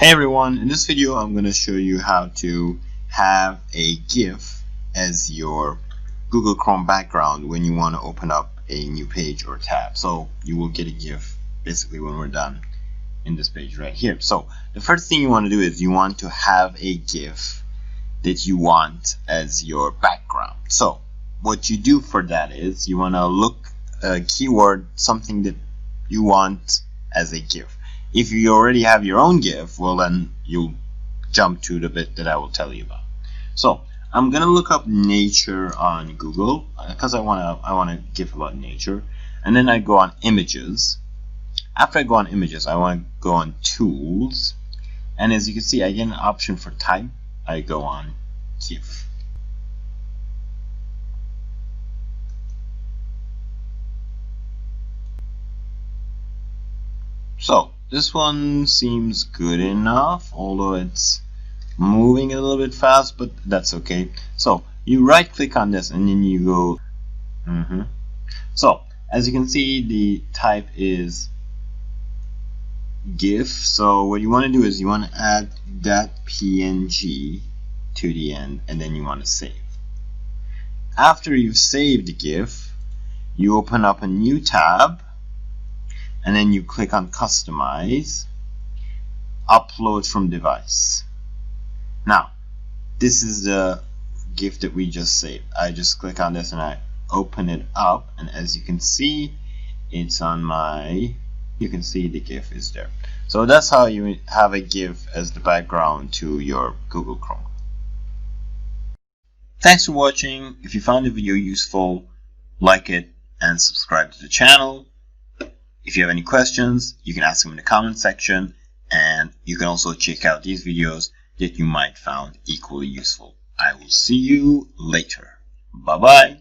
Hey everyone, in this video I'm going to show you how to have a GIF as your Google Chrome background when you want to open up a new page or tab. So you will get a GIF basically when we're done in this page right here. So the first thing you want to do is you want to have a GIF that you want as your background. So what you do for that is you want to look a keyword, something that you want as a GIF. If you already have your own GIF, well then you'll jump to the bit that I will tell you about. So I'm gonna look up nature on Google because I want a GIF about nature, and then I go on images. After I go on images, I want to go on tools, and as you can see, I get an option for type. I go on GIF. So this one seems good enough, although it's moving a little bit fast, but that's okay. So you right click on this and then you go So as you can see, the type is GIF. So what you want to do is you want to add that PNG to the end, and then you want to save. After you've saved the GIF, you open up a new tab, and then you click on customize, upload from device. Now this is the GIF that we just saved. I just click on this and I open it up, and as you can see, it's on my, you can see the GIF is there. So that's how you have a GIF as the background to your Google Chrome. Thanks for watching. If you found the video useful, like it and subscribe to the channel. If you have any questions, you can ask them in the comment section, and you can also check out these videos that you might find equally useful. I will see you later. Bye bye.